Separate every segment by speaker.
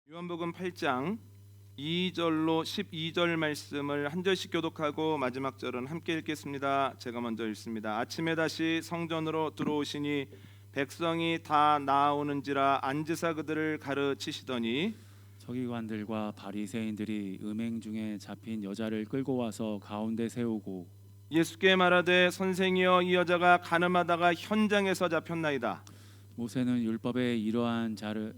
Speaker 1: 요한복음 8장 2절로 12절 말씀을 한 절씩 교독하고 마지막 절은 함께 읽겠습니다. 제가 먼저 읽습니다. 아침에 다시 성전으로 들어오시니 백성이 다 나아오는지라 앉으사 그들을 가르치시더니
Speaker 2: 서기관들과 바리새인들이 음행 중에 잡힌 여자를 끌고 와서 가운데 세우고
Speaker 1: 예수께 말하되 선생이여 이 여자가 간음하다가 현장에서 잡혔나이다.
Speaker 2: 모세는 율법에 이러한 자를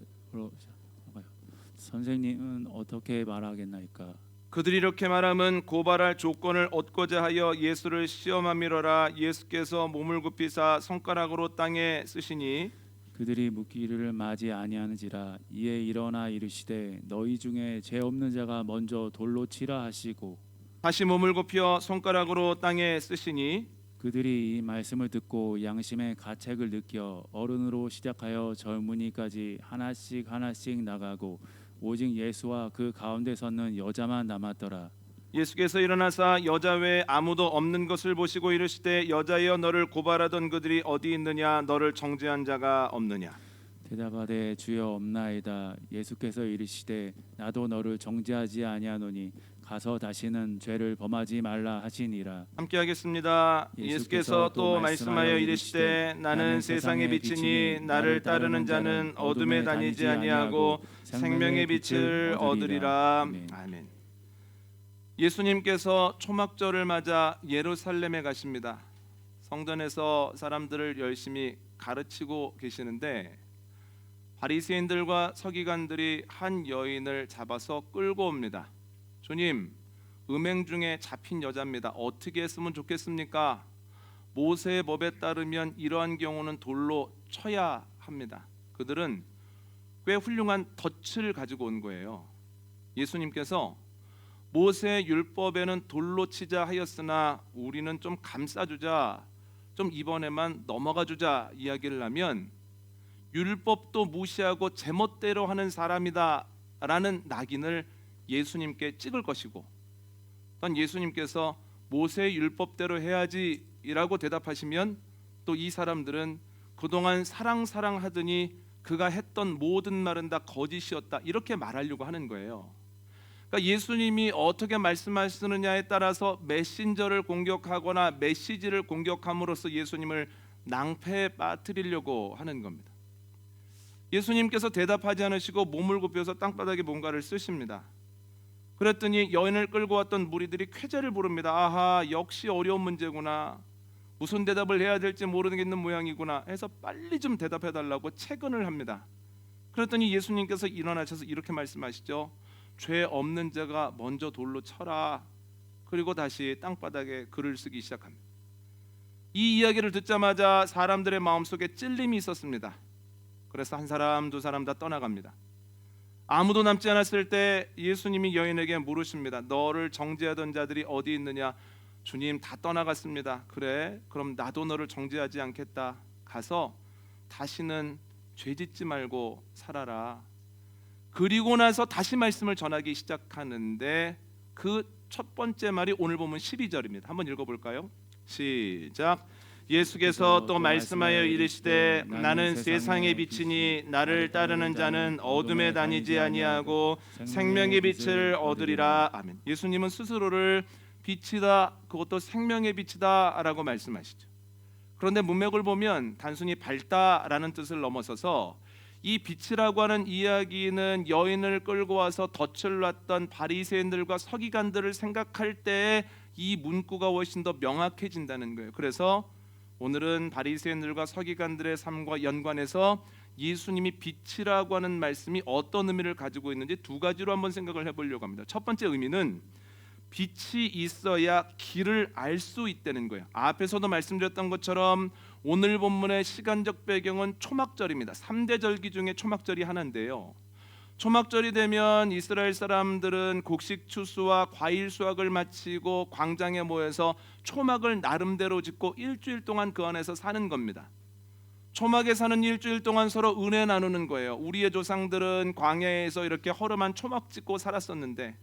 Speaker 2: 선생님은 어떻게 말하겠나이까?
Speaker 1: 그들이 이렇게 말하면 고발할 조건을 얻고자 하여 예수를 시험함이로라. 예수께서 몸을 굽히사 손가락으로 땅에 쓰시니
Speaker 2: 그들이 묻기를 마지 아니하는지라. 이에 일어나 이르시되 너희 중에 죄 없는 자가 먼저 돌로 치라 하시고
Speaker 1: 다시 몸을 굽혀 손가락으로 땅에 쓰시니
Speaker 2: 그들이 이 말씀을 듣고 양심의 가책을 느껴 어른으로 시작하여 젊은이까지 하나씩 하나씩 나가고 오직 예수와 그 가운데 섰는 여자만 남았더라.
Speaker 1: 예수께서 일어나사 여자 외에 아무도 없는 것을 보시고 이르시되 여자여 너를 고발하던 그들이 어디 있느냐 너를 정죄한 자가 없느냐.
Speaker 2: 대답하되 주여 없나이다. 예수께서 이르시되 나도 너를 정죄하지 아니하노니 가서 다시는 죄를 범하지 말라 하시니라.
Speaker 1: 함께 하겠습니다. 예수께서 또 말씀하여 이르시되 나는 세상의 빛이니 나를 따르는 자는 어둠에 다니지 아니하고 생명의 빛을 얻으리라. 아멘. 예수님께서 초막절을 맞아 예루살렘에 가십니다. 성전에서 사람들을 열심히 가르치고 계시는데 바리새인들과 서기관들이 한 여인을 잡아서 끌고 옵니다. 주님, 음행 중에 잡힌 여자입니다. 어떻게 했으면 좋겠습니까? 모세의 법에 따르면 이러한 경우는 돌로 쳐야 합니다. 그들은 꽤 훌륭한 덫을 가지고 온 거예요. 예수님께서 모세의 율법에는 돌로 치자 하였으나 우리는 좀 감싸주자, 좀 이번에만 넘어가 주자 이야기를 하면 율법도 무시하고 제멋대로 하는 사람이다 라는 낙인을 예수님께 찍을 것이고, 또 예수님께서 모세의 율법대로 해야지 이라고 대답하시면 또 이 사람들은 그동안 사랑하더니 그가 했던 모든 말은 다 거짓이었다 이렇게 말하려고 하는 거예요. 그러니까 예수님이 어떻게 말씀하시느냐에 따라서 메신저를 공격하거나 메시지를 공격함으로써 예수님을 낭패에 빠뜨리려고 하는 겁니다. 예수님께서 대답하지 않으시고 몸을 굽혀서 땅바닥에 뭔가를 쓰십니다. 그랬더니 여인을 끌고 왔던 무리들이 쾌재를 부릅니다. 아하, 역시 어려운 문제구나. 무슨 대답을 해야 될지 모르겠는 모양이구나 해서 빨리 좀 대답해 달라고 채근을 합니다. 그랬더니 예수님께서 일어나셔서 이렇게 말씀하시죠. 죄 없는 자가 먼저 돌로 쳐라. 그리고 다시 땅바닥에 글을 쓰기 시작합니다. 이 이야기를 듣자마자 사람들의 마음속에 찔림이 있었습니다. 그래서 한 사람 두 사람 다 떠나갑니다. 아무도 남지 않았을 때 예수님이 여인에게 물으십니다. 너를 정죄하던 자들이 어디 있느냐? 주님, 다 떠나갔습니다. 그래, 그럼 나도 너를 정죄하지 않겠다. 가서 다시는 죄짓지 말고 살아라. 그리고 나서 다시 말씀을 전하기 시작하는데 그 첫 번째 말이 오늘 보면 12절입니다. 한번 읽어볼까요? 시작. 예수께서 또 말씀하여 이르시되 나는 세상의 빛이니 나를 따르는 자는 어둠에 다니지 아니하고 생명의 빛을 얻으리라. 아멘. 예수님은 스스로를 빛이다, 그것도 생명의 빛이다 라고 말씀하시죠. 그런데 문맥을 보면 단순히 밝다라는 뜻을 넘어서서 이 빛이라고 하는 이야기는 여인을 끌고 와서 덫을 놨던 바리새인들과 서기관들을 생각할 때 이 문구가 훨씬 더 명확해진다는 거예요. 그래서 오늘은 바리새인들과 서기관들의 삶과 연관해서 예수님이 빛이라고 하는 말씀이 어떤 의미를 가지고 있는지 두 가지로 한번 생각을 해보려고 합니다. 첫 번째 의미는 빛이 있어야 길을 알 수 있다는 거예요. 앞에서도 말씀드렸던 것처럼 오늘 본문의 시간적 배경은 초막절입니다. 3대 절기 중에 초막절이 하나인데요. 초막절이 되면 이스라엘 사람들은 곡식 추수와 과일 수확을 마치고 광장에 모여서 초막을 나름대로 짓고 일주일 동안 그 안에서 사는 겁니다. 초막에 사는 일주일 동안 서로 은혜 나누는 거예요. 우리의 조상들은 광야에서 이렇게 허름한 초막 짓고 살았었는데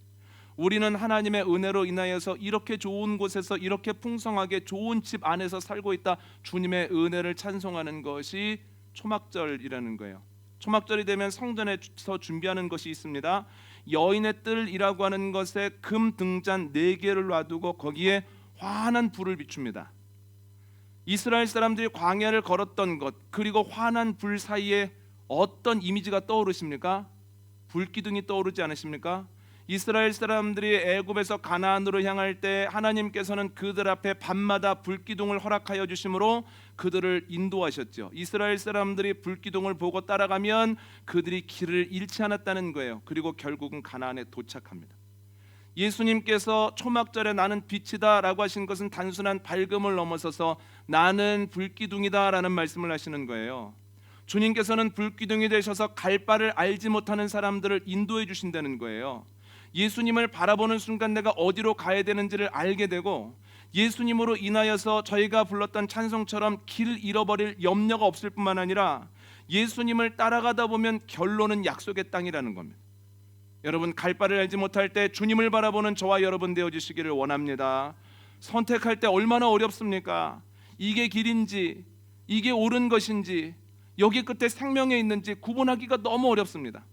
Speaker 1: 우리는 하나님의 은혜로 인하여서 이렇게 좋은 곳에서 이렇게 풍성하게 좋은 집 안에서 살고 있다. 주님의 은혜를 찬송하는 것이 초막절이라는 거예요. 초막절이 되면 성전에서 준비하는 것이 있습니다. 여인의 뜰이라고 하는 것에 금 등잔 4개를 놔두고 거기에 환한 불을 비춥니다. 이스라엘 사람들이 광야를 걸었던 것, 그리고 환한 불 사이에 어떤 이미지가 떠오르십니까? 불기둥이 떠오르지 않으십니까? 이스라엘 사람들이 애굽에서 가나안으로 향할 때 하나님께서는 그들 앞에 밤마다 불기둥을 허락하여 주심으로 그들을 인도하셨죠. 이스라엘 사람들이 불기둥을 보고 따라가면 그들이 길을 잃지 않았다는 거예요. 그리고 결국은 가나안에 도착합니다. 예수님께서 초막절에 나는 빛이다 라고 하신 것은 단순한 밝음을 넘어서서 나는 불기둥이다 라는 말씀을 하시는 거예요. 주님께서는 불기둥이 되셔서 갈 바를 알지 못하는 사람들을 인도해 주신다는 거예요. 예수님을 바라보는 순간 내가 어디로 가야 되는지를 알게 되고, 예수님으로 인하여서 저희가 불렀던 찬송처럼 길 잃어버릴 염려가 없을 뿐만 아니라 예수님을 따라가다 보면 결론은 약속의 땅이라는 겁니다. 여러분, 갈 바를 알지 못할 때 주님을 바라보는 저와 여러분 되어주시기를 원합니다. 선택할 때 얼마나 어렵습니까? 이게 길인지, 이게 옳은 것인지, 여기 끝에 생명이 있는지 구분하기가 너무 어렵습니다.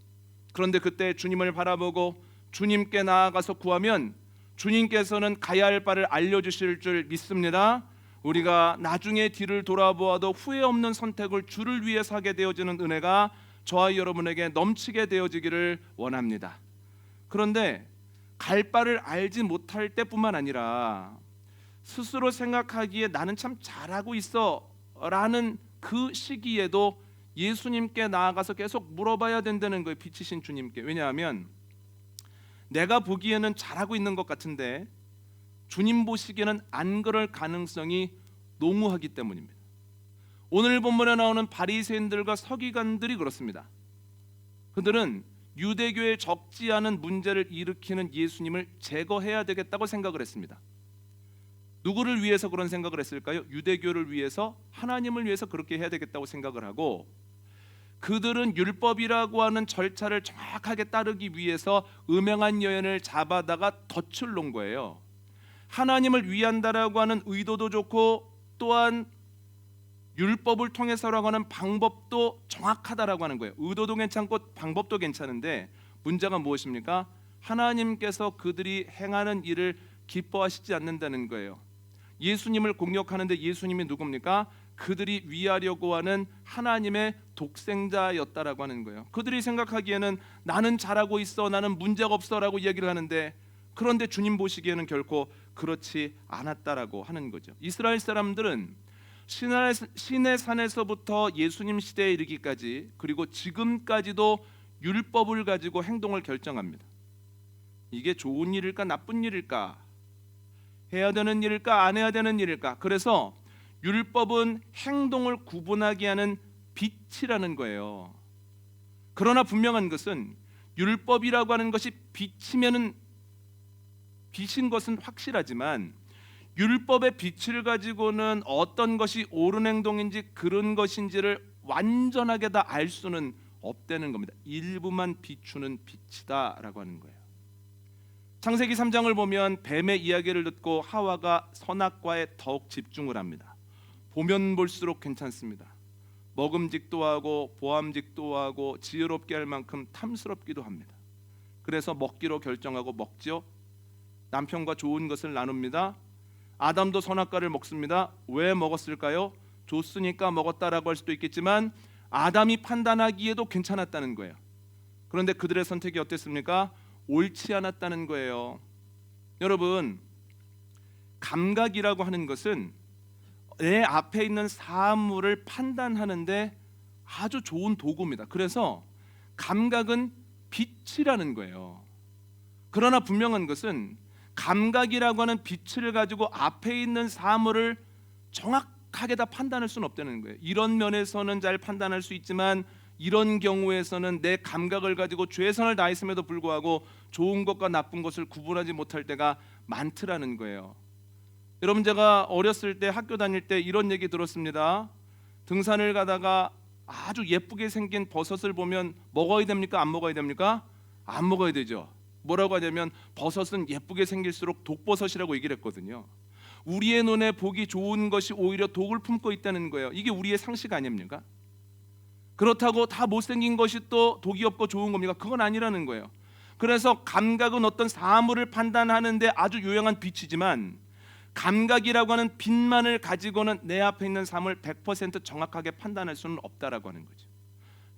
Speaker 1: 그런데 그때 주님을 바라보고 주님께 나아가서 구하면 주님께서는 가야 할 바를 알려주실 줄 믿습니다. 우리가 나중에 뒤를 돌아보아도 후회 없는 선택을 주를 위해서 하게 되어지는 은혜가 저와 여러분에게 넘치게 되어지기를 원합니다. 그런데 갈 바를 알지 못할 때뿐만 아니라 스스로 생각하기에 나는 참 잘하고 있어 라는 그 시기에도 예수님께 나아가서 계속 물어봐야 된다는 거예요. 빛이신 주님께. 왜냐하면 내가 보기에는 잘하고 있는 것 같은데 주님 보시기에는 안 그럴 가능성이 농후하기 때문입니다. 오늘 본문에 나오는 바리새인들과 서기관들이 그렇습니다. 그들은 유대교에 적지 않은 문제를 일으키는 예수님을 제거해야 되겠다고 생각을 했습니다. 누구를 위해서 그런 생각을 했을까요? 유대교를 위해서, 하나님을 위해서 그렇게 해야 되겠다고 생각을 하고, 그들은 율법이라고 하는 절차를 정확하게 따르기 위해서 음행한 여인을 잡아다가 덫을 놓은 거예요. 하나님을 위한다라고 하는 의도도 좋고, 또한 율법을 통해서라고 하는 방법도 정확하다라고 하는 거예요. 의도도 괜찮고 방법도 괜찮은데 문제가 무엇입니까? 하나님께서 그들이 행하는 일을 기뻐하시지 않는다는 거예요. 예수님을 공격하는데 예수님이 누굽니까? 그들이 위하려고 하는 하나님의 독생자였다라고 하는 거예요. 그들이 생각하기에는 나는 잘하고 있어, 나는 문제가 없어라고 얘기를 하는데, 그런데 주님 보시기에는 결코 그렇지 않았다라고 하는 거죠. 이스라엘 사람들은 시내 산에서부터 예수님 시대에 이르기까지, 그리고 지금까지도 율법을 가지고 행동을 결정합니다. 이게 좋은 일일까 나쁜 일일까, 해야 되는 일일까 안 해야 되는 일일까. 그래서 율법은 행동을 구분하게 하는 빛이라는 거예요. 그러나 분명한 것은 율법이라고 하는 것이 빛이면은 빛인 것은 확실하지만 율법의 빛을 가지고는 어떤 것이 옳은 행동인지 그런 것인지를 완전하게 다 알 수는 없다는 겁니다. 일부만 비추는 빛이다라고 하는 거예요. 창세기 3장을 보면 뱀의 이야기를 듣고 하와가 선악과에 더욱 집중을 합니다. 보면 볼수록 괜찮습니다. 먹음직도 하고 보암직도 하고 지혜롭게 할 만큼 탐스럽기도 합니다. 그래서 먹기로 결정하고 먹죠. 남편과 좋은 것을 나눕니다. 아담도 선악과를 먹습니다. 왜 먹었을까요? 줬으니까 먹었다라고 할 수도 있겠지만 아담이 판단하기에도 괜찮았다는 거예요. 그런데 그들의 선택이 어땠습니까? 옳지 않았다는 거예요. 여러분, 감각이라고 하는 것은 내 앞에 있는 사물을 판단하는데 아주 좋은 도구입니다. 그래서 감각은 빛이라는 거예요. 그러나 분명한 것은 감각이라고 하는 빛을 가지고 앞에 있는 사물을 정확하게 다 판단할 수는 없다는 거예요. 이런 면에서는 잘 판단할 수 있지만 이런 경우에서는 내 감각을 가지고 최선을 다했음에도 불구하고 좋은 것과 나쁜 것을 구분하지 못할 때가 많더라는 거예요. 여러분, 제가 어렸을 때 학교 다닐 때 이런 얘기 들었습니다. 등산을 가다가 아주 예쁘게 생긴 버섯을 보면 먹어야 됩니까? 안 먹어야 됩니까? 안 먹어야 되죠. 뭐라고 하냐면 버섯은 예쁘게 생길수록 독버섯이라고 얘기를 했거든요. 우리의 눈에 보기 좋은 것이 오히려 독을 품고 있다는 거예요. 이게 우리의 상식 아닙니까? 그렇다고 다 못생긴 것이 또 독이 없고 좋은 겁니까? 그건 아니라는 거예요. 그래서 감각은 어떤 사물을 판단하는데 아주 유용한 빛이지만 감각이라고 하는 빛만을 가지고는 내 앞에 있는 사물을 100% 정확하게 판단할 수는 없다라고 하는 거죠.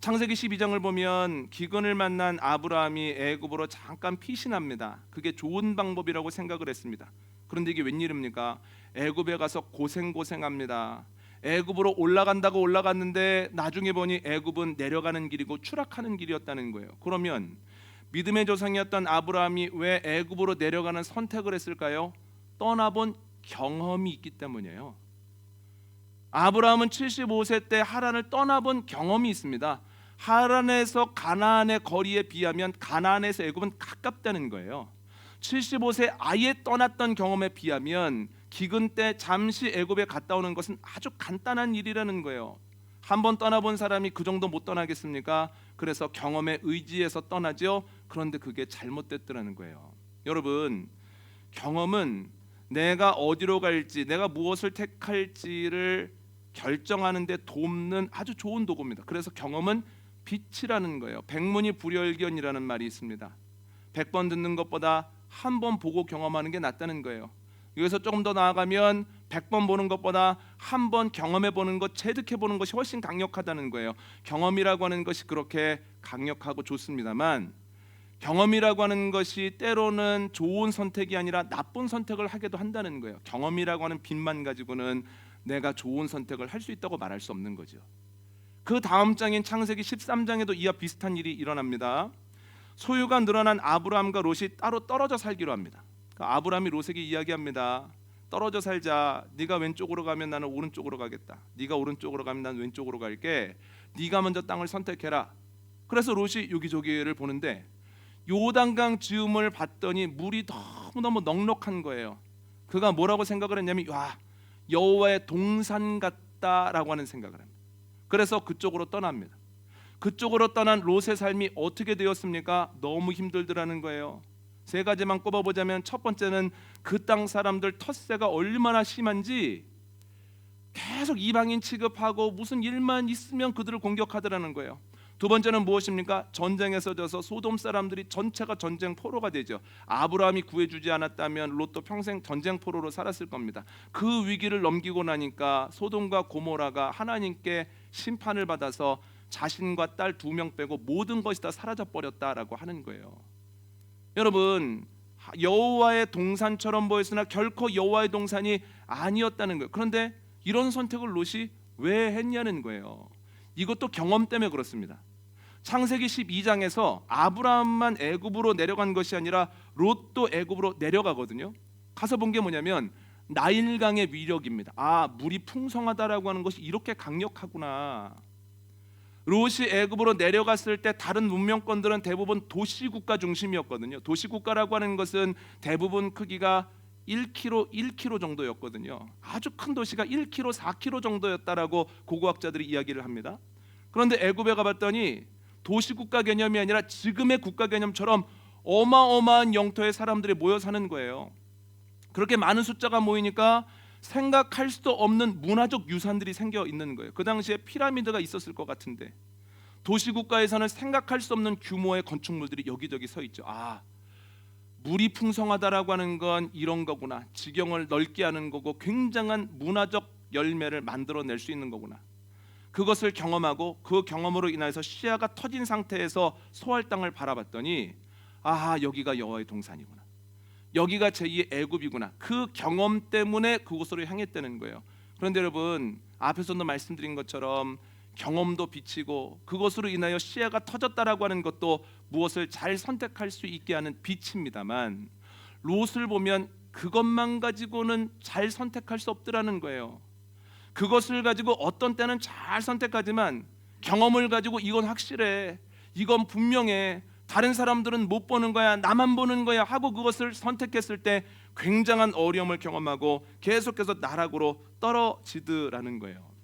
Speaker 1: 창세기 12장을 보면 기근을 만난 아브라함이 애굽으로 잠깐 피신합니다. 그게 좋은 방법이라고 생각을 했습니다. 그런데 이게 웬일입니까? 애굽에 가서 고생합니다. 애굽으로 올라간다고 올라갔는데 나중에 보니 애굽은 내려가는 길이고 추락하는 길이었다는 거예요. 그러면 믿음의 조상이었던 아브라함이 왜 애굽으로 내려가는 선택을 했을까요? 떠나본 경험이 있기 때문이에요. 아브라함은 75세 때 하란을 떠나본 경험이 있습니다. 하란에서 가나안의 거리에 비하면 가나안에서 애굽은 가깝다는 거예요. 75세 아예 떠났던 경험에 비하면 기근 때 잠시 애굽에 갔다 오는 것은 아주 간단한 일이라는 거예요. 한번 떠나본 사람이 그 정도 못 떠나겠습니까? 그래서 경험에 의지해서 떠나죠. 그런데 그게 잘못됐더라는 거예요. 여러분, 경험은 내가 어디로 갈지, 내가 무엇을 택할지를 결정하는 데 돕는 아주 좋은 도구입니다. 그래서 경험은 빛이라는 거예요. 백문이 불여일견이라는 말이 있습니다. 100번 듣는 것보다 한 번 보고 경험하는 게 낫다는 거예요. 여기서 조금 더 나아가면 100번 보는 것보다 한 번 경험해 보는 것, 체득해 보는 것이 훨씬 강력하다는 거예요. 경험이라고 하는 것이 그렇게 강력하고 좋습니다만 경험이라고 하는 것이 때로는 좋은 선택이 아니라 나쁜 선택을 하기도 한다는 거예요. 경험이라고 하는 빛만 가지고는 내가 좋은 선택을 할 수 있다고 말할 수 없는 거죠. 그 다음 장인 창세기 13장에도 이와 비슷한 일이 일어납니다. 소유가 늘어난 아브라함과 롯이 따로 떨어져 살기로 합니다. 아브라함이 롯에게 이야기합니다. 떨어져 살자. 네가 왼쪽으로 가면 나는 오른쪽으로 가겠다. 네가 오른쪽으로 가면 나는 왼쪽으로 갈게. 네가 먼저 땅을 선택해라. 그래서 롯이 여기저기를 보는데 요단강 즈음을 봤더니 물이 너무너무 넉넉한 거예요. 그가 뭐라고 생각을 했냐면 와, 여호와의 동산 같다라고 하는 생각을 합니다. 그래서 그쪽으로 떠납니다. 그쪽으로 떠난 롯의 삶이 어떻게 되었습니까? 너무 힘들더라는 거예요. 세 가지만 꼽아보자면 첫 번째는 그 땅 사람들 텃세가 얼마나 심한지 계속 이방인 취급하고 무슨 일만 있으면 그들을 공격하더라는 거예요. 두 번째는 무엇입니까? 전쟁에서 져서 소돔 사람들이 전체가 전쟁 포로가 되죠. 아브라함이 구해주지 않았다면 롯도 평생 전쟁 포로로 살았을 겁니다. 그 위기를 넘기고 나니까 소돔과 고모라가 하나님께 심판을 받아서 자신과 딸 2명 빼고 모든 것이 다 사라져 버렸다라고 하는 거예요. 여러분, 여호와의 동산처럼 보였으나 결코 여호와의 동산이 아니었다는 거예요. 그런데 이런 선택을 롯이 왜 했냐는 거예요. 이것도 경험 때문에 그렇습니다. 창세기 12장에서 아브라함만 애굽으로 내려간 것이 아니라 롯도 애굽으로 내려가거든요. 가서 본 게 뭐냐면 나일강의 위력입니다. 아, 물이 풍성하다라고 하는 것이 이렇게 강력하구나. 롯이 애굽으로 내려갔을 때 다른 문명권들은 대부분 도시국가 중심이었거든요. 도시국가라고 하는 것은 대부분 크기가 1km 정도였거든요. 아주 큰 도시가 1km, 4km 정도였다라고 고고학자들이 이야기를 합니다. 그런데 애굽에 가봤더니 도시국가 개념이 아니라 지금의 국가 개념처럼 어마어마한 영토에 사람들이 모여 사는 거예요. 그렇게 많은 숫자가 모이니까 생각할 수도 없는 문화적 유산들이 생겨 있는 거예요. 그 당시에 피라미드가 있었을 것 같은데 도시국가에서는 생각할 수 없는 규모의 건축물들이 여기저기 서 있죠. 아, 물이 풍성하다라고 하는 건 이런 거구나. 지경을 넓게 하는 거고 굉장한 문화적 열매를 만들어낼 수 있는 거구나. 그것을 경험하고 그 경험으로 인해서 시야가 터진 상태에서 소할 땅을 바라봤더니 아, 여기가 여호와의 동산이구나. 여기가 제2의 애굽이구나. 그 경험 때문에 그곳으로 향했다는 거예요. 그런데 여러분, 앞에서도 말씀드린 것처럼 경험도 빛이고 그것으로 인하여 시야가 터졌다라고 하는 것도 무엇을 잘 선택할 수 있게 하는 빛입니다만 롯을 보면 그것만 가지고는 잘 선택할 수 없더라는 거예요. 그것을 가지고 어떤 때는 잘 선택하지만 경험을 가지고 이건 확실해, 이건 분명해, 다른 사람들은 못 보는 거야, 나만 보는 거야 하고 그것을 선택했을 때 굉장한 어려움을 경험하고 계속해서 나락으로 떨어지더라는 거예요.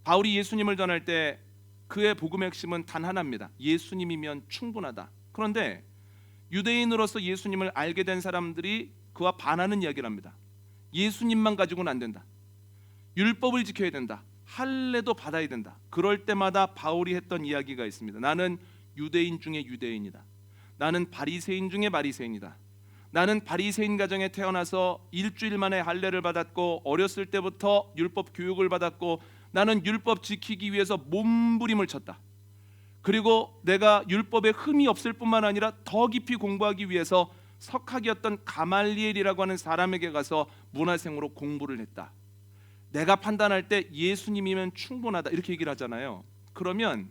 Speaker 1: 바울이 예수님을 전할 때 그의 복음의 핵심은 단 하나입니다. 예수님이면 충분하다. 그런데 유대인으로서 예수님을 알게 된 사람들이 그와 반하는 이야기를 합니다. 예수님만 가지고는 안 된다. 율법을 지켜야 된다. 할례도 받아야 된다. 그럴 때마다 바울이 했던 이야기가 있습니다. 나는 유대인 중에 유대인이다. 나는 바리새인 중에 바리새인이다. 나는 바리새인 가정에 태어나서 일주일 만에 할례를 받았고 어렸을 때부터 율법 교육을 받았고 나는 율법 지키기 위해서 몸부림을 쳤다. 그리고 내가 율법에 흠이 없을 뿐만 아니라 더 깊이 공부하기 위해서 석학이었던 가말리엘이라고 하는 사람에게 가서 문화생으로 공부를 했다. 내가 판단할 때 예수님이면 충분하다 이렇게 얘기를 하잖아요. 그러면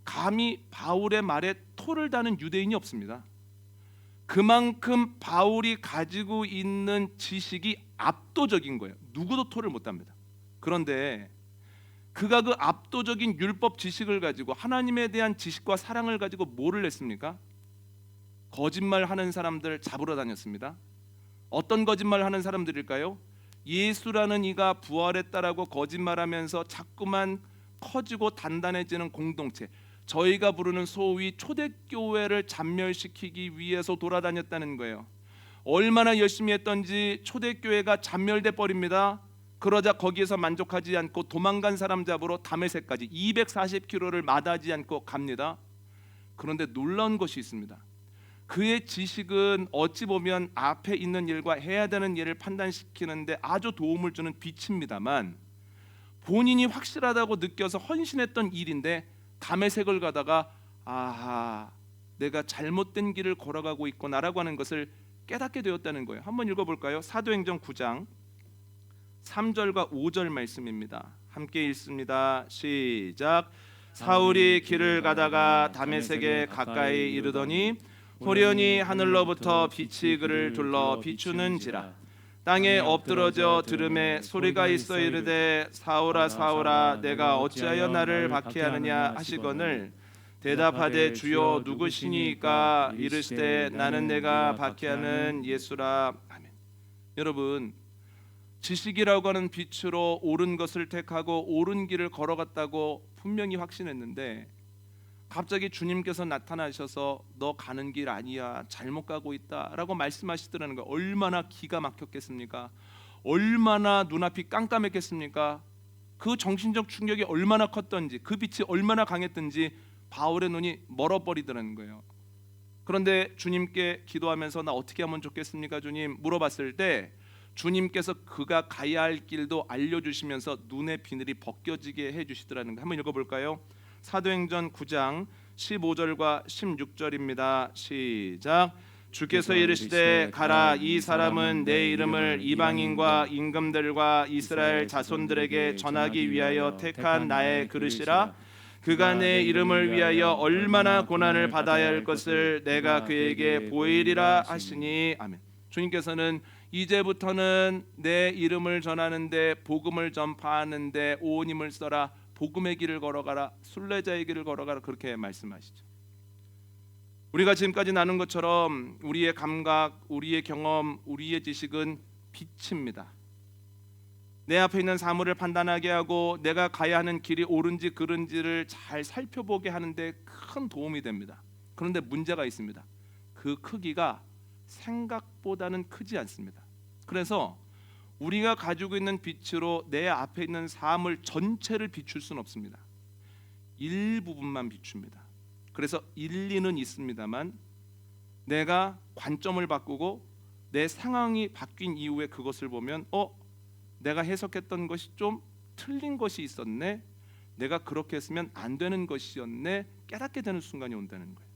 Speaker 1: 감히 바울의 말에 토를 다는 유대인이 없습니다. 그만큼 바울이 가지고 있는 지식이 압도적인 거예요. 누구도 토를 못 합니다. 그런데 그가 그 압도적인 율법 지식을 가지고 하나님에 대한 지식과 사랑을 가지고 뭐를 했습니까? 거짓말하는 사람들 잡으러 다녔습니다. 어떤 거짓말하는 사람들일까요? 예수라는 이가 부활했다라고 거짓말하면서 자꾸만 커지고 단단해지는 공동체, 저희가 부르는 소위 초대교회를 잔멸시키기 위해서 돌아다녔다는 거예요. 얼마나 열심히 했던지 초대교회가 잔멸돼 버립니다. 그러자 거기에서 만족하지 않고 도망간 사람 잡으러 다메섹까지 240km를 마다하지 않고 갑니다. 그런데 놀라운 것이 있습니다. 그의 지식은 어찌 보면 앞에 있는 일과 해야 되는 일을 판단시키는데 아주 도움을 주는 빛입니다만, 본인이 확실하다고 느껴서 헌신했던 일인데 다메섹을 가다가 아하, 내가 잘못된 길을 걸어가고 있구나라고 하는 것을 깨닫게 되었다는 거예요. 한번 읽어볼까요? 사도행전 9장 3절과 5절 말씀입니다. 함께 읽습니다. 시작. 사울이 길을 가다가 다메섹에 가까이 이르더니 호련히 하늘로부터 빛이 그를 둘러 비추는지라. 땅에 엎드러져 들음에 소리가 있어 이르되 사울아 사울아 내가 어찌하여 나를 박해하느냐 하시거늘 대답하되 주여 누구시니까 이르시되 나는 내가 박해하는 예수라. 아멘. 여러분, 지식이라고 하는 빛으로 옳은 것을 택하고 옳은 길을 걸어갔다고 분명히 확신했는데 갑자기 주님께서 나타나셔서 너 가는 길 아니야, 잘못 가고 있다라고 말씀하시더라는 거예요. 얼마나 기가 막혔겠습니까? 얼마나 눈앞이 깜깜했겠습니까? 그 정신적 충격이 얼마나 컸던지, 그 빛이 얼마나 강했던지 바울의 눈이 멀어버리더라는 거예요. 그런데 주님께 기도하면서 나 어떻게 하면 좋겠습니까 주님 물어봤을 때 주님께서 그가 가야 할 길도 알려주시면서 눈의 비늘이 벗겨지게 해주시더라는 거. 한번 읽어볼까요? 사도행전 9장 15절과 16절입니다. 시작. 주께서 이르시되 가라, 이 사람은 내 이름을 이방인과 임금들과 이스라엘 자손들에게 전하기 위하여 택한 나의 그릇이라. 그가 내 이름을 위하여 얼마나 고난을 받아야 할 것을 내가 그에게 보이리라 하시니. 아멘. 주님께서는 이제부터는 내 이름을 전하는데, 복음을 전파하는데 온 힘을 써라. 복음의 길을 걸어가라. 순례자의 길을 걸어가라. 그렇게 말씀하시죠. 우리가 지금까지 나눈 것처럼 우리의 감각, 우리의 경험, 우리의 지식은 빛입니다. 내 앞에 있는 사물을 판단하게 하고 내가 가야 하는 길이 옳은지 그른지를 잘 살펴보게 하는데 큰 도움이 됩니다. 그런데 문제가 있습니다. 그 크기가 생각보다는 크지 않습니다. 그래서 우리가 가지고 있는 빛으로 내 앞에 있는 사물 전체를 비출 수는 없습니다. 일부분만 비춥니다. 그래서 일리는 있습니다만 내가 관점을 바꾸고 내 상황이 바뀐 이후에 그것을 보면 내가 해석했던 것이 좀 틀린 것이 있었네, 내가 그렇게 했으면 안 되는 것이었네, 깨닫게 되는 순간이 온다는 거예요.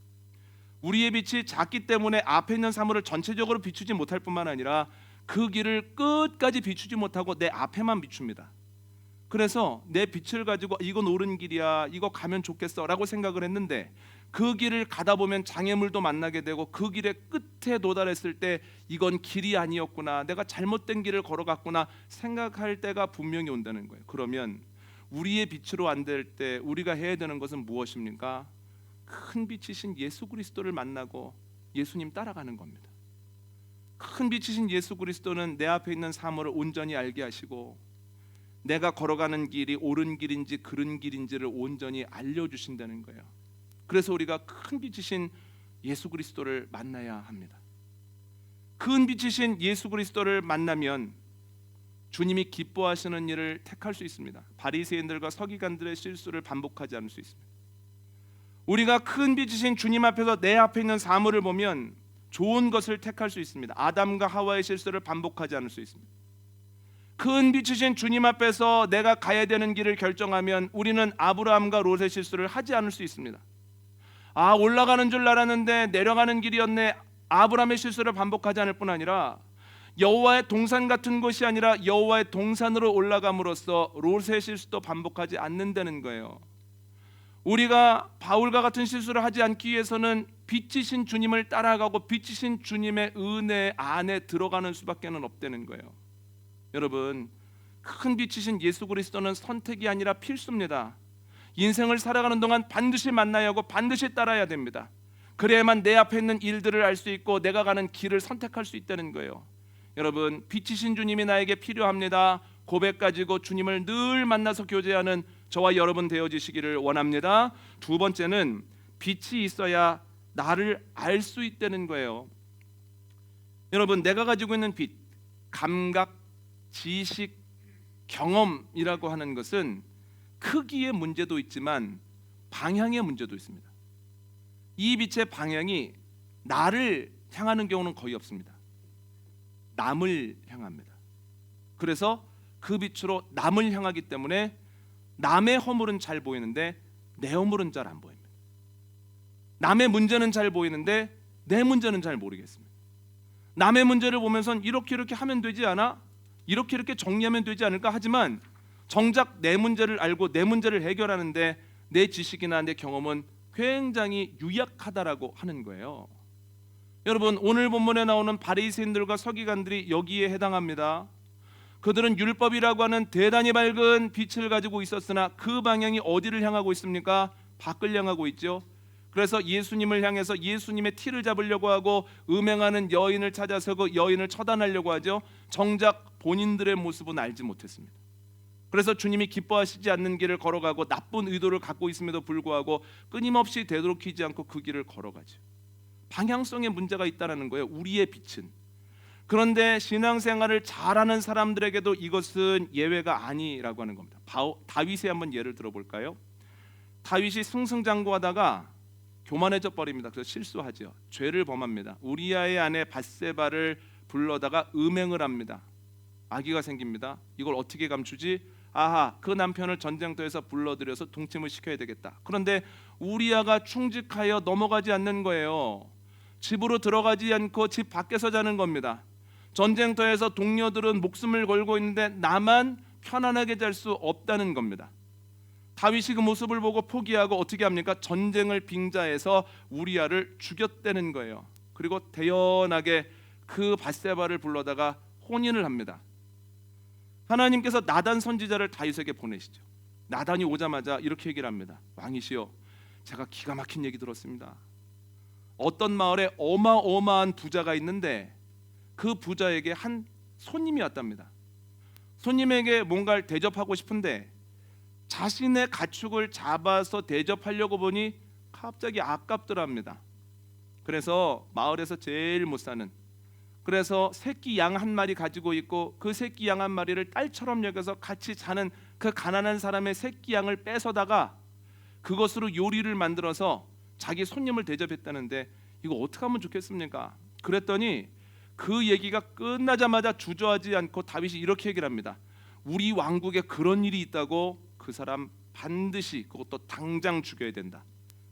Speaker 1: 우리의 빛이 작기 때문에 앞에 있는 사물을 전체적으로 비추지 못할 뿐만 아니라 그 길을 끝까지 비추지 못하고 내 앞에만 비춥니다. 그래서 내 빛을 가지고 이건 옳은 길이야, 이거 가면 좋겠어 라고 생각을 했는데 그 길을 가다 보면 장애물도 만나게 되고 그 길의 끝에 도달했을 때 이건 길이 아니었구나, 내가 잘못된 길을 걸어갔구나 생각할 때가 분명히 온다는 거예요. 그러면 우리의 빛으로 안 될 때 우리가 해야 되는 것은 무엇입니까? 큰 빛이신 예수 그리스도를 만나고 예수님 따라가는 겁니다. 큰 빛이신 예수 그리스도는 내 앞에 있는 사물을 온전히 알게 하시고 내가 걸어가는 길이 옳은 길인지 그른 길인지를 온전히 알려주신다는 거예요. 그래서 우리가 큰 빛이신 예수 그리스도를 만나야 합니다. 큰 빛이신 예수 그리스도를 만나면 주님이 기뻐하시는 일을 택할 수 있습니다. 바리새인들과 서기관들의 실수를 반복하지 않을 수 있습니다. 우리가 큰 빛이신 주님 앞에서 내 앞에 있는 사물을 보면 좋은 것을 택할 수 있습니다. 아담과 하와의 실수를 반복하지 않을 수 있습니다. 큰 빛이신 주님 앞에서 내가 가야 되는 길을 결정하면 우리는 아브라함과 롯의 실수를 하지 않을 수 있습니다. 아, 올라가는 줄 알았는데 내려가는 길이었네. 아브라함의 실수를 반복하지 않을 뿐 아니라 여호와의 동산 같은 곳이 아니라 여호와의 동산으로 올라감으로써 롯의 실수도 반복하지 않는다는 거예요. 우리가 바울과 같은 실수를 하지 않기 위해서는 빛이신 주님을 따라가고 빛이신 주님의 은혜 안에 들어가는 수밖에 없다는 거예요. 여러분, 큰 빛이신 예수 그리스도는 선택이 아니라 필수입니다. 인생을 살아가는 동안 반드시 만나야 하고 반드시 따라야 됩니다. 그래야만 내 앞에 있는 일들을 알 수 있고 내가 가는 길을 선택할 수 있다는 거예요. 여러분, 빛이신 주님이 나에게 필요합니다. 고백 가지고 주님을 늘 만나서 교제하는 저와 여러분 되어지시기를 원합니다. 두 번째는 빛이 있어야 나를 알 수 있다는 거예요. 여러분, 내가 가지고 있는 빛, 감각, 지식, 경험이라고 하는 것은 크기의 문제도 있지만 방향의 문제도 있습니다. 이 빛의 방향이 나를 향하는 경우는 거의 없습니다. 남을 향합니다. 그래서 그 빛으로 남을 향하기 때문에 남의 허물은 잘 보이는데 내 허물은 잘 안 보입니다. 남의 문제는 잘 보이는데 내 문제는 잘 모르겠습니다. 남의 문제를 보면선 이렇게 하면 되지 않아? 이렇게 정리하면 되지 않을까? 하지만 정작 내 문제를 알고 내 문제를 해결하는데 내 지식이나 내 경험은 굉장히 유약하다라고 하는 거예요. 여러분, 오늘 본문에 나오는 바리새인들과 서기관들이 여기에 해당합니다. 그들은 율법이라고 하는 대단히 밝은 빛을 가지고 있었으나 그 방향이 어디를 향하고 있습니까? 밖을 향하고 있죠. 그래서 예수님을 향해서 예수님의 티를 잡으려고 하고 음행하는 여인을 찾아서 그 여인을 처단하려고 하죠. 정작 본인들의 모습은 알지 못했습니다. 그래서 주님이 기뻐하시지 않는 길을 걸어가고 나쁜 의도를 갖고 있음에도 불구하고 끊임없이 되도록이지 않고 그 길을 걸어가죠. 방향성에 문제가 있다는 거예요. 우리의 빛은. 그런데 신앙생활을 잘하는 사람들에게도 이것은 예외가 아니라고 하는 겁니다. 다윗의 한번 예를 들어볼까요? 다윗이 승승장구하다가 교만해져 버립니다. 그래서 실수하죠. 죄를 범합니다. 우리아의 아내 밧세바를 불러다가 음행을 합니다. 아기가 생깁니다. 이걸 어떻게 감추지? 아하, 그 남편을 전쟁터에서 불러들여서 동침을 시켜야 되겠다. 그런데 우리아가 충직하여 넘어가지 않는 거예요. 집으로 들어가지 않고 집 밖에서 자는 겁니다. 전쟁터에서 동료들은 목숨을 걸고 있는데 나만 편안하게 잘 수 없다는 겁니다. 다윗이 그 모습을 보고 포기하고 어떻게 합니까? 전쟁을 빙자해서 우리아를 죽였다는 거예요. 그리고 대연하게 그 밧세바를 불러다가 혼인을 합니다. 하나님께서 나단 선지자를 다윗에게 보내시죠. 나단이 오자마자 이렇게 얘기를 합니다. 왕이시여, 제가 기가 막힌 얘기 들었습니다. 어떤 마을에 어마어마한 부자가 있는데 그 부자에게 한 손님이 왔답니다. 손님에게 뭔가를 대접하고 싶은데 자신의 가축을 잡아서 대접하려고 보니 갑자기 아깝더랍니다. 그래서 마을에서 제일 못 사는, 그래서 새끼 양 한 마리 가지고 있고 그 새끼 양 한 마리를 딸처럼 여겨서 같이 자는 그 가난한 사람의 새끼 양을 뺏어다가 그것으로 요리를 만들어서 자기 손님을 대접했다는데 이거 어떻게 하면 좋겠습니까? 그랬더니 그 얘기가 끝나자마자 주저하지 않고 다윗이 이렇게 얘기를 합니다. 우리 왕국에 그런 일이 있다고 그 사람 반드시 그것도 당장 죽여야 된다.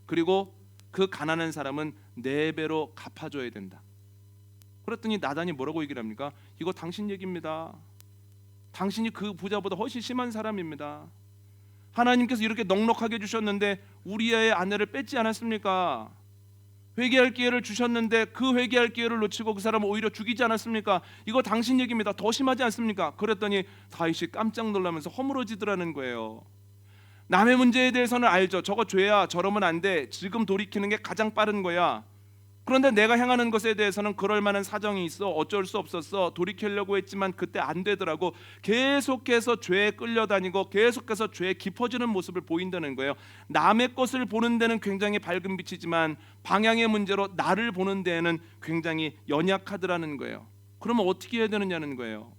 Speaker 1: 그리고 그 가난한 사람은 4배로 갚아줘야 된다. 그랬더니 나단이 뭐라고 얘기를 합니까? 이거 당신 얘기입니다. 당신이 그 부자보다 훨씬 심한 사람입니다. 하나님께서 이렇게 넉넉하게 주셨는데 우리의 아내를 뺏지 않았습니까? 회개할 기회를 주셨는데 그 회개할 기회를 놓치고 그 사람을 오히려 죽이지 않았습니까? 이거 당신 얘기입니다. 더 심하지 않습니까? 그랬더니 다윗이 깜짝 놀라면서 허물어지더라는 거예요. 남의 문제에 대해서는 알죠. 저거 죄야, 저러면 안 돼. 지금 돌이키는 게 가장 빠른 거야. 그런데 내가 행하는 것에 대해서는 그럴 만한 사정이 있어. 어쩔 수 없었어. 돌이키려고 했지만 그때 안 되더라고. 계속해서 죄에 끌려다니고 계속해서 죄에 깊어지는 모습을 보인다는 거예요. 남의 것을 보는 데는 굉장히 밝은 빛이지만 방향의 문제로 나를 보는 데에는 굉장히 연약하더라는 거예요. 그러면 어떻게 해야 되느냐는 거예요.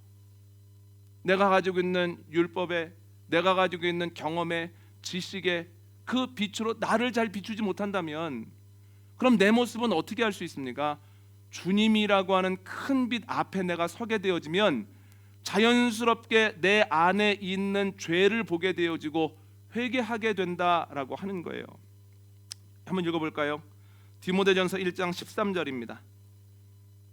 Speaker 1: 내가 가지고 있는 율법에, 내가 가지고 있는 경험에, 지식에 그 빛으로 나를 잘 비추지 못한다면 그럼 내 모습은 어떻게 할 수 있습니까? 주님이라고 하는 큰 빛 앞에 내가 서게 되어지면 자연스럽게 내 안에 있는 죄를 보게 되어지고 회개하게 된다라고 하는 거예요. 한번 읽어볼까요? 디모데전서 1장 13절입니다.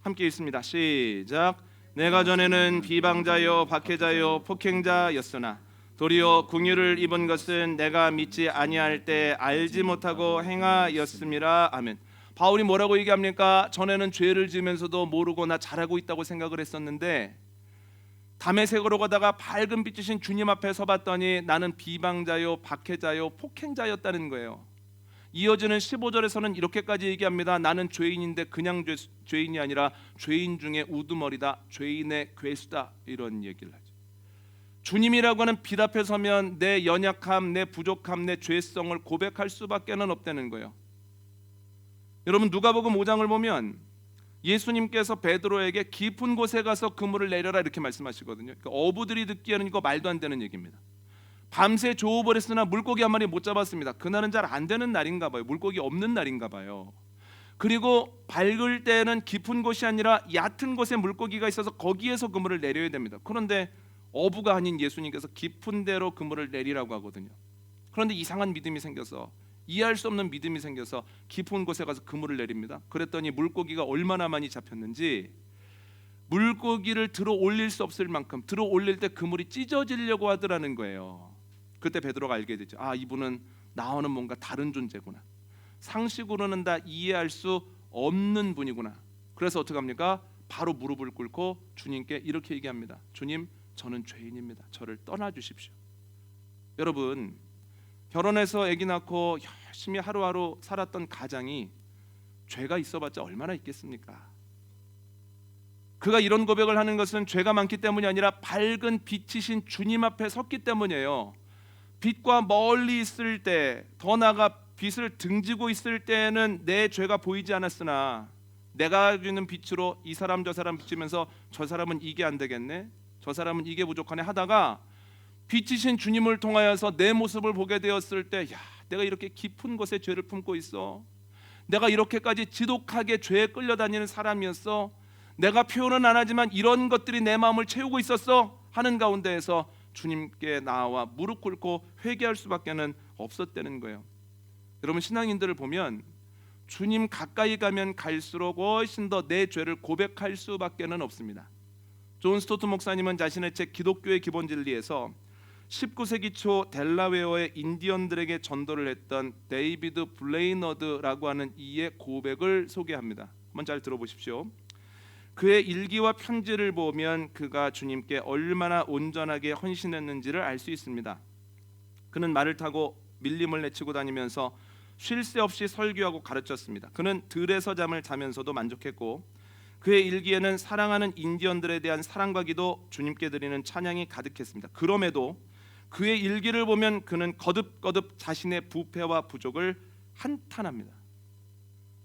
Speaker 1: 함께 읽습니다. 시작. 내가 전에는 비방자요 박해자요 폭행자였으나 도리어 긍휼을 입은 것은 내가 믿지 아니할 때 알지 못하고 행하였음이라. 아멘. 바울이 뭐라고 얘기합니까? 전에는 죄를 지으면서도 모르고 나 잘하고 있다고 생각을 했었는데 다메섹으로 가다가 밝은 빛이신 주님 앞에 서봤더니 나는 비방자요 박해자요 폭행자였다는 거예요. 이어지는 15절에서는 이렇게까지 얘기합니다. 나는 죄인인데 그냥 죄인이 아니라 죄인 중에 우두머리다, 죄인의 괴수다, 이런 얘기를 하죠. 주님이라고 하는 빛 앞에 서면 내 연약함, 내 부족함, 내 죄성을 고백할 수밖에 없다는 거예요. 여러분 누가복음 5장을 보면 예수님께서 베드로에게 깊은 곳에 가서 그물을 내려라 이렇게 말씀하시거든요. 그러니까 어부들이 듣기에는 이거 말도 안 되는 얘기입니다. 밤새 조업을 했으나 물고기 한 마리 못 잡았습니다. 그날은 잘 안 되는 날인가 봐요. 물고기 없는 날인가 봐요. 그리고 밝을 때는 깊은 곳이 아니라 얕은 곳에 물고기가 있어서 거기에서 그물을 내려야 됩니다. 그런데 어부가 아닌 예수님께서 깊은 데로 그물을 내리라고 하거든요. 그런데 이상한 믿음이 생겨서, 이해할 수 없는 믿음이 생겨서 깊은 곳에 가서 그물을 내립니다. 그랬더니 물고기가 얼마나 많이 잡혔는지 물고기를 들어 올릴 수 없을 만큼 들어 올릴 때 그물이 찢어지려고 하더라는 거예요. 그때 베드로가 알게 되죠. 아, 이분은 나와는 뭔가 다른 존재구나. 상식으로는 다 이해할 수 없는 분이구나. 그래서 어떻게 합니까? 바로 무릎을 꿇고 주님께 이렇게 얘기합니다. 주님, 저는 죄인입니다. 저를 떠나 주십시오. 여러분, 결혼해서 아기 낳고 열심히 하루하루 살았던 가장이 죄가 있어봤자 얼마나 있겠습니까? 그가 이런 고백을 하는 것은 죄가 많기 때문이 아니라 밝은 빛이신 주님 앞에 섰기 때문이에요. 빛과 멀리 있을 때, 더 나아가 빛을 등지고 있을 때는 내 죄가 보이지 않았으나 내가 주는 빛으로 이 사람 저 사람 비추면서 저 사람은 이게 안 되겠네, 저 사람은 이게 부족하네 하다가 빛이신 주님을 통하여서 내 모습을 보게 되었을 때, 야, 내가 이렇게 깊은 곳에 죄를 품고 있어. 내가 이렇게까지 지독하게 죄에 끌려다니는 사람이었어. 내가 표현은 안 하지만 이런 것들이 내 마음을 채우고 있었어 하는 가운데에서 주님께 나와 무릎 꿇고 회개할 수밖에는 없었다는 거예요. 여러분, 신앙인들을 보면 주님 가까이 가면 갈수록 훨씬 더 내 죄를 고백할 수밖에는 없습니다. 존 스토트 목사님은 자신의 책 기독교의 기본 진리에서 19세기 초 델라웨어의 인디언들에게 전도를 했던 데이비드 블레이너드라고 하는 이의 고백을 소개합니다. 한번 잘 들어보십시오. 그의 일기와 편지를 보면 그가 주님께 얼마나 온전하게 헌신했는지를 알 수 있습니다. 그는 말을 타고 밀림을 내치고 다니면서 쉴 새 없이 설교하고 가르쳤습니다. 그는 들에서 잠을 자면서도 만족했고 그의 일기에는 사랑하는 인디언들에 대한 사랑과 기도, 주님께 드리는 찬양이 가득했습니다. 그럼에도 그의 일기를 보면 그는 거듭거듭 자신의 부패와 부족을 한탄합니다.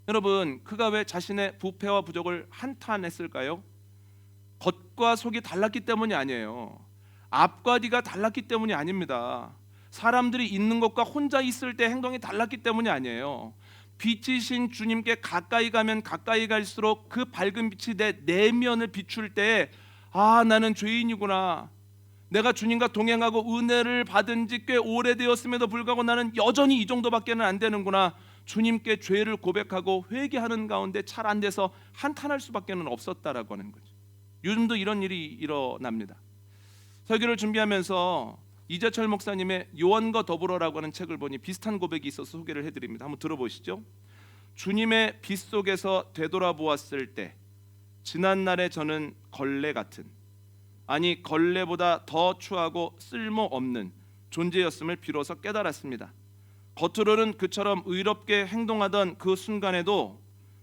Speaker 1: 여러분, 그가 왜 자신의 부패와 부족을 한탄했을까요? 겉과 속이 달랐기 때문이 아니에요. 앞과 뒤가 달랐기 때문이 아닙니다. 사람들이 있는 것과 혼자 있을 때 행동이 달랐기 때문이 아니에요. 빛이신 주님께 가까이 가면 가까이 갈수록 그 밝은 빛이 내 내면을 비출 때, 아, 나는 죄인이구나. 내가 주님과 동행하고 은혜를 받은 지 꽤 오래되었음에도 불구하고 나는 여전히 이 정도밖에는 안 되는구나. 주님께 죄를 고백하고 회개하는 가운데 잘 안 돼서 한탄할 수밖에는 없었다라고 하는 거죠. 요즘도 이런 일이 일어납니다. 설교를 준비하면서 이재철 목사님의 요한과 더불어라고 하는 책을 보니 비슷한 고백이 있어서 소개를 해드립니다. 한번 들어보시죠. 주님의 빛 속에서 되돌아보았을 때 지난날에 저는 걸레 같은, 아니 걸레보다 더 추하고 쓸모없는 존재였음을 비로소 깨달았습니다. 겉으로는 그처럼 의롭게 행동하던 그 순간에도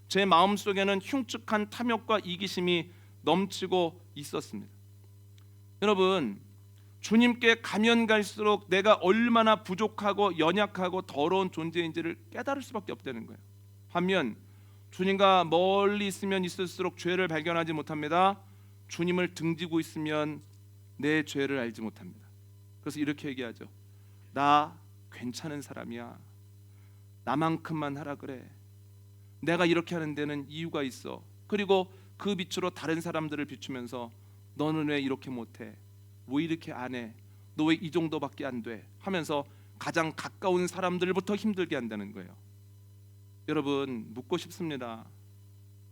Speaker 1: 제 마음속에는 흉측한 탐욕과 이기심이 넘치고 있었습니다. 여러분, 주님께 가면 갈수록 내가 얼마나 부족하고 연약하고 더러운 존재인지를 깨달을 수밖에 없다는 거예요. 반면 주님과 멀리 있으면 있을수록 죄를 발견하지 못합니다. 주님을 등지고 있으면 내 죄를 알지 못합니다. 그래서 이렇게 얘기하죠. 나 괜찮은 사람이야. 나만큼만 하라 그래. 내가 이렇게 하는 데는 이유가 있어. 그리고 그 빛으로 다른 사람들을 비추면서 너는 왜 이렇게 못해? 왜 이렇게 안 해? 너 왜 이 정도밖에 안 돼? 하면서 가장 가까운 사람들부터 힘들게 한다는 거예요. 여러분, 묻고 싶습니다.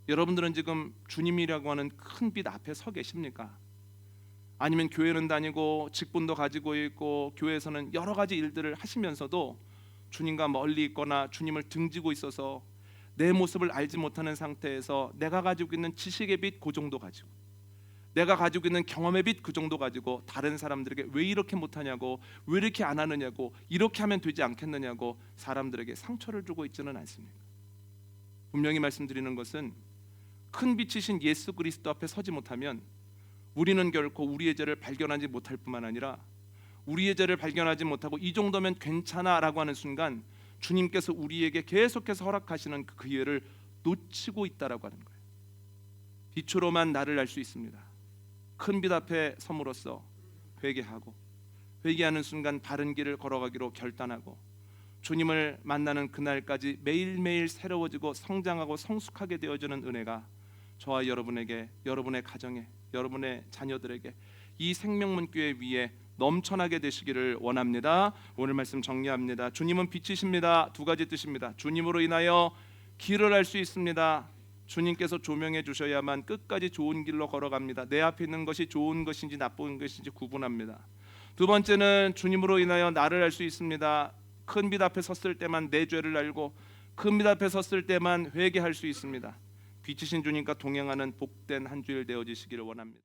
Speaker 1: 여러분들은 지금 주님이라고 하는 큰 빛 앞에 서 계십니까? 아니면 교회는 다니고 직분도 가지고 있고 교회에서는 여러 가지 일들을 하시면서도 주님과 멀리 있거나 주님을 등지고 있어서 내 모습을 알지 못하는 상태에서 내가 가지고 있는 지식의 빛 그 정도 가지고, 내가 가지고 있는 경험의 빛 그 정도 가지고 다른 사람들에게 왜 이렇게 못하냐고, 왜 이렇게 안 하느냐고, 이렇게 하면 되지 않겠느냐고 사람들에게 상처를 주고 있지는 않습니까? 분명히 말씀드리는 것은 큰 빛이신 예수 그리스도 앞에 서지 못하면 우리는 결코 우리의 죄를 발견하지 못할 뿐만 아니라 우리의 죄를 발견하지 못하고 이 정도면 괜찮아라고 하는 순간 주님께서 우리에게 계속해서 허락하시는 그 기회를 놓치고 있다라고 하는 거예요. 빛으로만 나를 알 수 있습니다. 큰 빛 앞에 섬으로써 회개하고, 회개하는 순간 바른 길을 걸어가기로 결단하고 주님을 만나는 그날까지 매일매일 새로워지고 성장하고 성숙하게 되어지는 은혜가 저와 여러분에게, 여러분의 가정에, 여러분의 자녀들에게 이 생명문교회 위에 넘쳐나게 되시기를 원합니다. 오늘 말씀 정리합니다. 주님은 빛이십니다. 두 가지 뜻입니다. 주님으로 인하여 길을 알 수 있습니다. 주님께서 조명해 주셔야만 끝까지 좋은 길로 걸어갑니다. 내 앞에 있는 것이 좋은 것인지 나쁜 것인지 구분합니다. 두 번째는 주님으로 인하여 나를 알 수 있습니다. 큰 빛 앞에 섰을 때만 내 죄를 알고 큰 빛 앞에 섰을 때만 회개할 수 있습니다. 빛이신 주님과 동행하는 복된 한 주일 되어지시기를 원합니다.